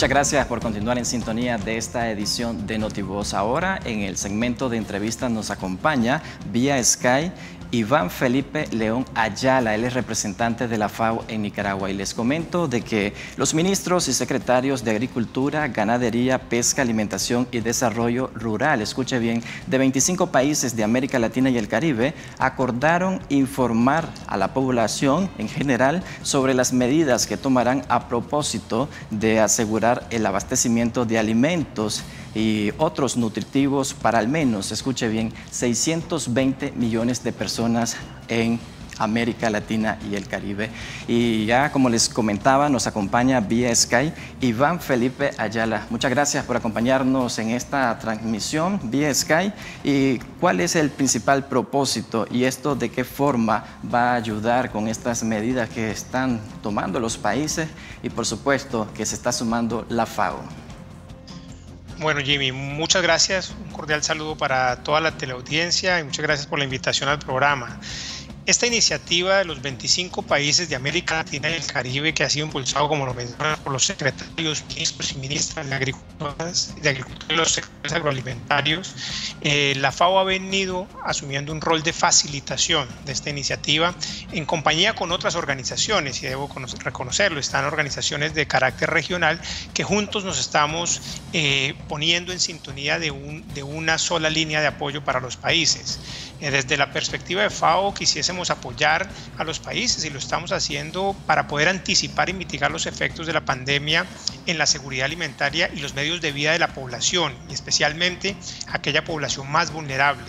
Muchas gracias por continuar en sintonía de esta edición de Notivoz. Ahora, en el segmento de entrevistas nos acompaña vía Skype Iván Felipe León Ayala. Él es representante de la FAO en Nicaragua. Y les comento de que los ministros y secretarios de Agricultura, Ganadería, Pesca, Alimentación y Desarrollo Rural, escuche bien, de 25 países de América Latina y el Caribe, acordaron informar a la población en general sobre las medidas que tomarán a propósito de asegurar el abastecimiento de alimentos y otros nutritivos para al menos, escuche bien, 620 millones de personas en América Latina y el Caribe. Y ya como les comentaba, nos acompaña vía Skype Iván Felipe Ayala. Muchas gracias por acompañarnos en esta transmisión vía Skype. ¿Y cuál es el principal propósito y esto de qué forma va a ayudar con estas medidas que están tomando los países y por supuesto que se está sumando la FAO? Bueno, Jimmy, muchas gracias, un cordial saludo para toda la teleaudiencia y muchas gracias por la invitación al programa. Esta iniciativa de los 25 países de América Latina y el Caribe, que ha sido impulsado, como lo mencionan, por los secretarios, ministros y ministras de Agricultura y los sectores agroalimentarios, la FAO ha venido asumiendo un rol de facilitación de esta iniciativa en compañía con otras organizaciones, y debo reconocerlo, están organizaciones de carácter regional que juntos nos estamos poniendo en sintonía de una sola línea de apoyo para los países. Desde la perspectiva de FAO quisiésemos apoyar a los países y lo estamos haciendo para poder anticipar y mitigar los efectos de la pandemia en la seguridad alimentaria y los medios de vida de la población, y especialmente aquella población más vulnerable.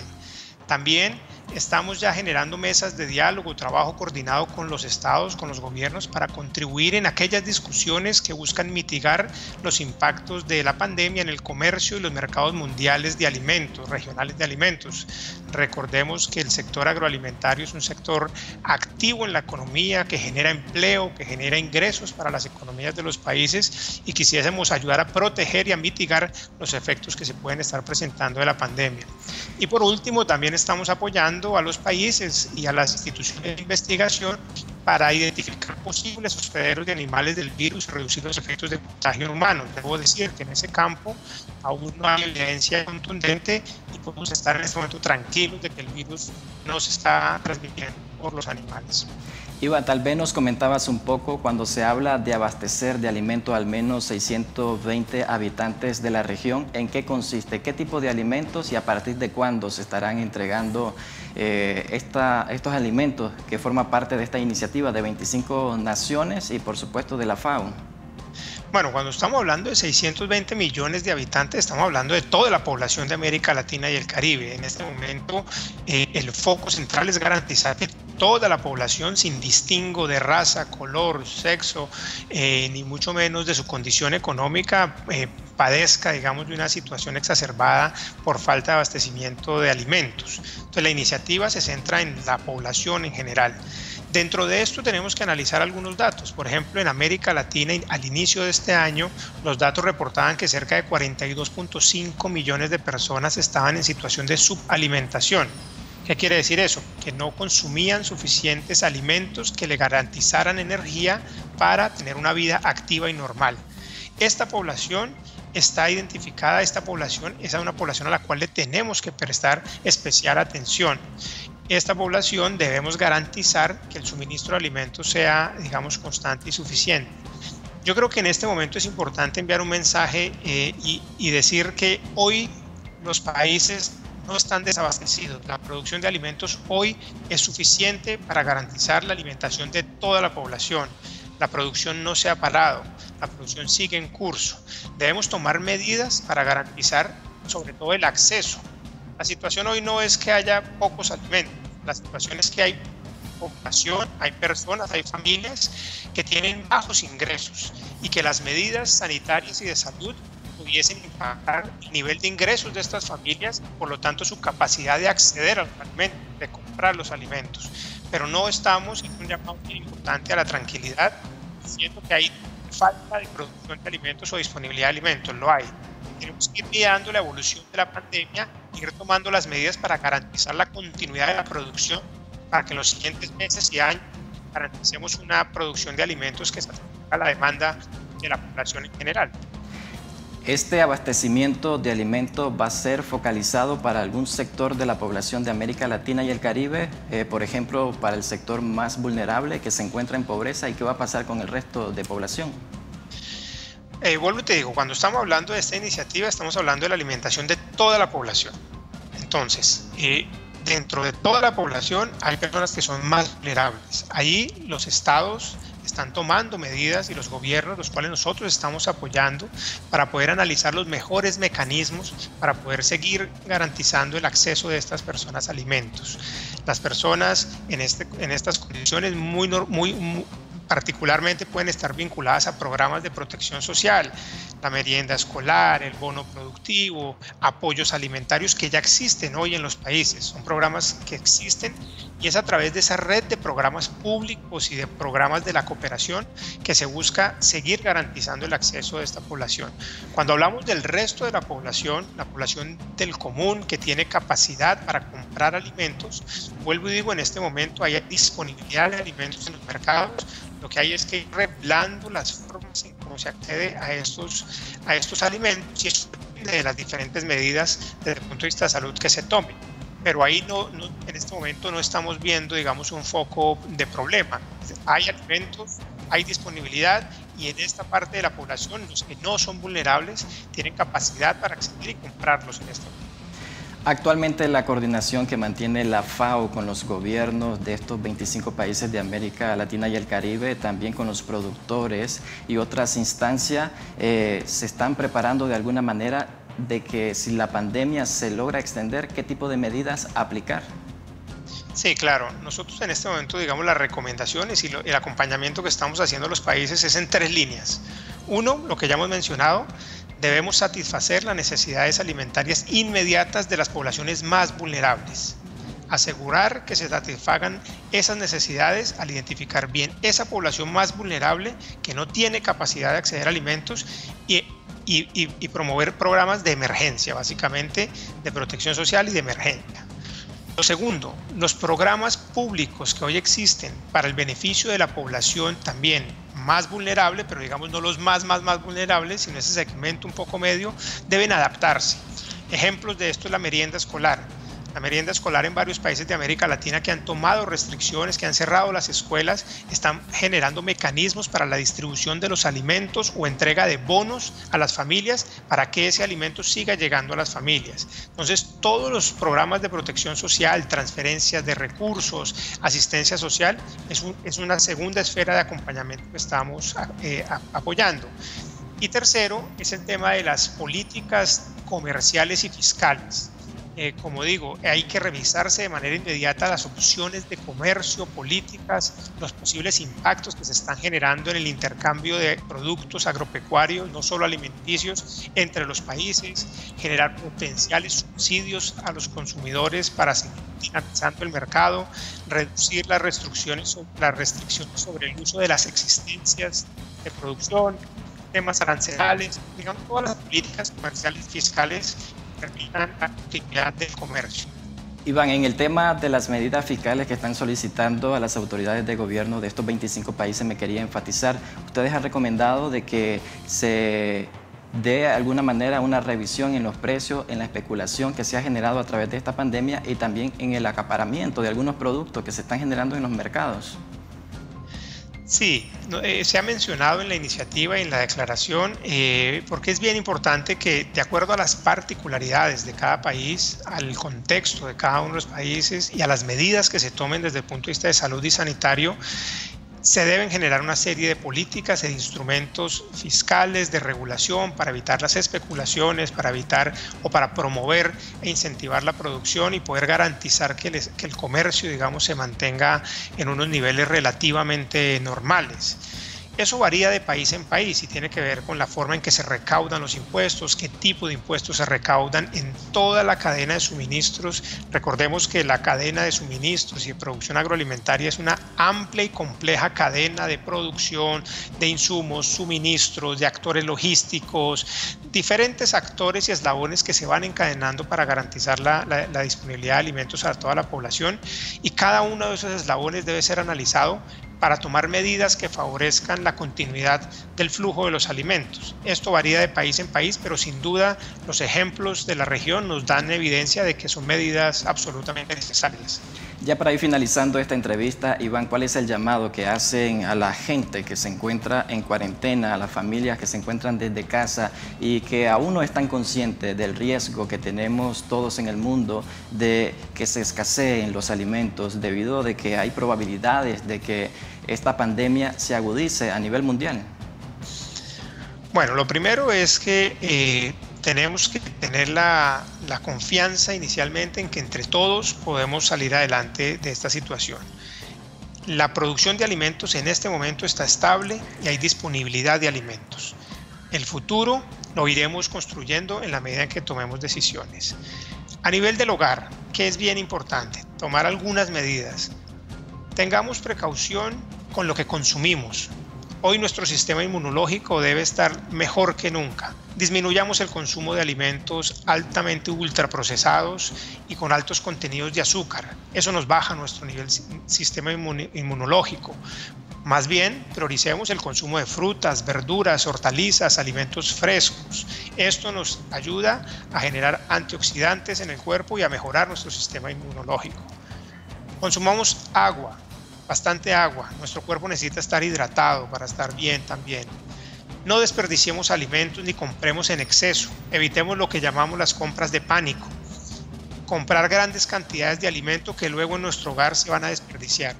También estamos ya generando mesas de diálogo, trabajo coordinado con los estados, con los gobiernos, para contribuir en aquellas discusiones que buscan mitigar los impactos de la pandemia en el comercio y los mercados mundiales de alimentos, regionales de alimentos. Recordemos que el sector agroalimentario es un sector activo en la economía, que genera empleo, que genera ingresos para las economías de los países, y quisiésemos ayudar a proteger y a mitigar los efectos que se pueden estar presentando de la pandemia. Y por último, también estamos apoyando a los países y a las instituciones de investigación para identificar posibles hospederos de animales del virus y reducir los efectos de contagio humano. Debo decir que en ese campo aún no hay evidencia contundente y podemos estar en este momento tranquilos de que el virus no se está transmitiendo por los animales. Iván, tal vez nos comentabas un poco cuando se habla de abastecer de alimento al menos 620 habitantes de la región, ¿en qué consiste? ¿Qué tipo de alimentos y a partir de cuándo se estarán entregando estos alimentos que forman parte de esta iniciativa de 25 naciones y por supuesto de la FAO? Bueno, cuando estamos hablando de 620 millones de habitantes, estamos hablando de toda la población de América Latina y el Caribe. En este momento, el foco central es garantizar que toda la población, sin distingo de raza, color, sexo, ni mucho menos de su condición económica, padezca, digamos, de una situación exacerbada por falta de abastecimiento de alimentos. Entonces, la iniciativa se centra en la población en general. Dentro de esto tenemos que analizar algunos datos. Por ejemplo, en América Latina, al inicio de este año, los datos reportaban que cerca de 42.5 millones de personas estaban en situación de subalimentación. ¿Qué quiere decir eso? Que no consumían suficientes alimentos que le garantizaran energía para tener una vida activa y normal. Esta población está identificada, esta población es una población a la cual le tenemos que prestar especial atención. Esta población debemos garantizar que el suministro de alimentos sea, digamos, constante y suficiente. Yo creo que en este momento es importante enviar un mensaje y decir que hoy los países no están desabastecidos. La producción de alimentos hoy es suficiente para garantizar la alimentación de toda la población. La producción no se ha parado, la producción sigue en curso. Debemos tomar medidas para garantizar sobre todo el acceso. La situación hoy no es que haya pocos alimentos, la situación es que hay población, hay personas, hay familias que tienen bajos ingresos y que las medidas sanitarias y de salud pudiesen impactar el nivel de ingresos de estas familias, por lo tanto su capacidad de acceder a los alimentos, de comprar los alimentos. Pero no estamos en un llamado muy importante a la tranquilidad, diciendo que hay falta de producción de alimentos o disponibilidad de alimentos, lo hay. Tenemos que ir mirando la evolución de la pandemia, ir tomando las medidas para garantizar la continuidad de la producción, para que en los siguientes meses y años garanticemos una producción de alimentos que satisfaga la demanda de la población en general. ¿Este abastecimiento de alimentos va a ser focalizado para algún sector de la población de América Latina y el Caribe? Por ejemplo, para el sector más vulnerable que se encuentra en pobreza, ¿y qué va a pasar con el resto de población? Vuelvo y te digo, cuando estamos hablando de esta iniciativa, estamos hablando de la alimentación de toda la población. Entonces, dentro de toda la población hay personas que son más vulnerables. Ahí los estados están tomando medidas y los gobiernos, los cuales nosotros estamos apoyando para poder analizar los mejores mecanismos para poder seguir garantizando el acceso de estas personas a alimentos. Las personas en estas condiciones muy particularmente pueden estar vinculadas a programas de protección social, la merienda escolar, el bono productivo, apoyos alimentarios que ya existen hoy en los países. Son programas que existen y es a través de esa red de programas públicos y de programas de la cooperación que se busca seguir garantizando el acceso de esta población. Cuando hablamos del resto de la población del común que tiene capacidad para comprar alimentos, vuelvo y digo, en este momento hay disponibilidad de alimentos en los mercados. Lo que hay es que ir revelando las formas en cómo se accede a estos alimentos y eso depende de las diferentes medidas desde el punto de vista de salud que se tomen. Pero ahí en este momento no estamos viendo, digamos, un foco de problema. Hay alimentos, hay disponibilidad y en esta parte de la población los que no son vulnerables tienen capacidad para acceder y comprarlos en este momento. Actualmente la coordinación que mantiene la FAO con los gobiernos de estos 25 países de América Latina y el Caribe, también con los productores y otras instancias, se están preparando de alguna manera de que si la pandemia se logra extender, ¿qué tipo de medidas aplicar? Sí, claro. Nosotros en este momento, digamos, las recomendaciones y el acompañamiento que estamos haciendo a los países es en 3 líneas. Uno, lo que ya hemos mencionado, debemos satisfacer las necesidades alimentarias inmediatas de las poblaciones más vulnerables. Asegurar que se satisfagan esas necesidades al identificar bien esa población más vulnerable que no tiene capacidad de acceder a alimentos y promover programas de emergencia, básicamente de protección social y de emergencia. Lo segundo, los programas públicos que hoy existen para el beneficio de la población también más vulnerable, pero digamos no los más vulnerables, sino ese segmento un poco medio, deben adaptarse. Ejemplos de esto es la merienda escolar. La merienda escolar en varios países de América Latina que han tomado restricciones, que han cerrado las escuelas, están generando mecanismos para la distribución de los alimentos o entrega de bonos a las familias para que ese alimento siga llegando a las familias. Entonces, todos los programas de protección social, transferencias de recursos, asistencia social, es una segunda esfera de acompañamiento que estamos apoyando. Y tercero, es el tema de las políticas comerciales y fiscales. Como digo, hay que revisarse de manera inmediata las opciones de comercio, políticas, los posibles impactos que se están generando en el intercambio de productos agropecuarios, no solo alimenticios, entre los países, generar potenciales subsidios a los consumidores para seguir dinamizando el mercado, reducir las restricciones sobre el uso de las existencias de producción, temas arancelales, digamos, todas las políticas comerciales y fiscales permitan la actividad del comercio. Iván, en el tema de las medidas fiscales que están solicitando a las autoridades de gobierno de estos 25 países, me quería enfatizar, ustedes han recomendado de que se dé de alguna manera una revisión en los precios, en la especulación que se ha generado a través de esta pandemia y también en el acaparamiento de algunos productos que se están generando en los mercados. Sí, se ha mencionado en la iniciativa y en la declaración porque es bien importante que de acuerdo a las particularidades de cada país, al contexto de cada uno de los países y a las medidas que se tomen desde el punto de vista de salud y sanitario, se deben generar una serie de políticas e instrumentos fiscales de regulación para evitar las especulaciones, para evitar o para promover e incentivar la producción y poder garantizar que el comercio, digamos, se mantenga en unos niveles relativamente normales. Eso varía de país en país y tiene que ver con la forma en que se recaudan los impuestos, qué tipo de impuestos se recaudan en toda la cadena de suministros. Recordemos que la cadena de suministros y de producción agroalimentaria es una amplia y compleja cadena de producción, de insumos, suministros, de actores logísticos, diferentes actores y eslabones que se van encadenando para garantizar la disponibilidad de alimentos a toda la población y cada uno de esos eslabones debe ser analizado para tomar medidas que favorezcan la continuidad del flujo de los alimentos. Esto varía de país en país, pero sin duda los ejemplos de la región nos dan evidencia de que son medidas absolutamente necesarias. Ya para ir finalizando esta entrevista, Iván, ¿cuál es el llamado que hacen a la gente que se encuentra en cuarentena, a las familias que se encuentran desde casa y que aún no están conscientes del riesgo que tenemos todos en el mundo de que se escaseen los alimentos debido a que hay probabilidades de que esta pandemia se agudice a nivel mundial? Bueno, lo primero es que tenemos que tener la confianza inicialmente en que entre todos podemos salir adelante de esta situación. La producción de alimentos en este momento está estable y hay disponibilidad de alimentos. El futuro lo iremos construyendo en la medida en que tomemos decisiones. A nivel del hogar, que es bien importante, tomar algunas medidas. Tengamos precaución con lo que consumimos. Hoy nuestro sistema inmunológico debe estar mejor que nunca. Disminuyamos el consumo de alimentos altamente ultraprocesados y con altos contenidos de azúcar. Eso nos baja nuestro nivel sistema inmunológico. Más bien, prioricemos el consumo de frutas, verduras, hortalizas, alimentos frescos. Esto nos ayuda a generar antioxidantes en el cuerpo y a mejorar nuestro sistema inmunológico. Consumamos agua. Bastante agua, nuestro cuerpo necesita estar hidratado para estar bien también. No desperdiciemos alimentos ni compremos en exceso, evitemos lo que llamamos las compras de pánico. Comprar grandes cantidades de alimento que luego en nuestro hogar se van a desperdiciar.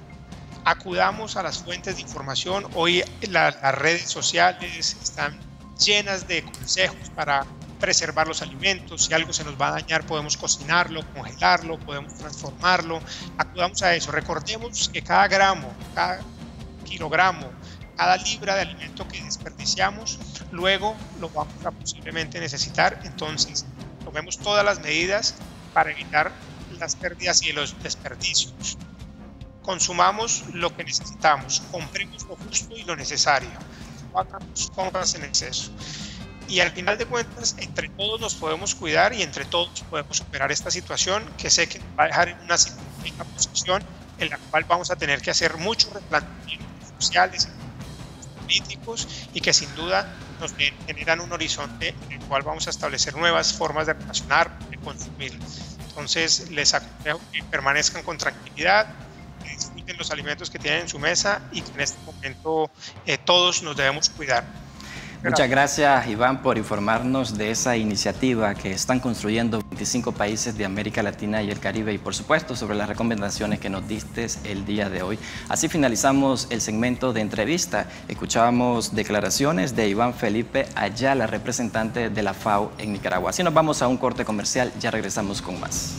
Acudamos a las fuentes de información, hoy las redes sociales están llenas de consejos para preservar los alimentos. Si algo se nos va a dañar, podemos cocinarlo, congelarlo, podemos transformarlo. Acudamos a eso. Recordemos que cada gramo, cada kilogramo, cada libra de alimento que desperdiciamos, luego lo vamos a posiblemente necesitar. Entonces, tomemos todas las medidas para evitar las pérdidas y los desperdicios. Consumamos lo que necesitamos, compremos lo justo y lo necesario. No hagamos compras en exceso. Y al final de cuentas, entre todos nos podemos cuidar y entre todos podemos superar esta situación que sé que nos va a dejar en una posición en la cual vamos a tener que hacer muchos replanteamientos sociales, políticos y que sin duda nos generan un horizonte en el cual vamos a establecer nuevas formas de relacionar, de consumir. Entonces les aconsejo que permanezcan con tranquilidad, que disfruten los alimentos que tienen en su mesa y que en este momento todos nos debemos cuidar. Muchas gracias, Iván, por informarnos de esa iniciativa que están construyendo 25 países de América Latina y el Caribe y, por supuesto, sobre las recomendaciones que nos diste el día de hoy. Así finalizamos el segmento de entrevista. Escuchábamos declaraciones de Iván Felipe Ayala, representante de la FAO en Nicaragua. Así nos vamos a un corte comercial. Ya regresamos con más.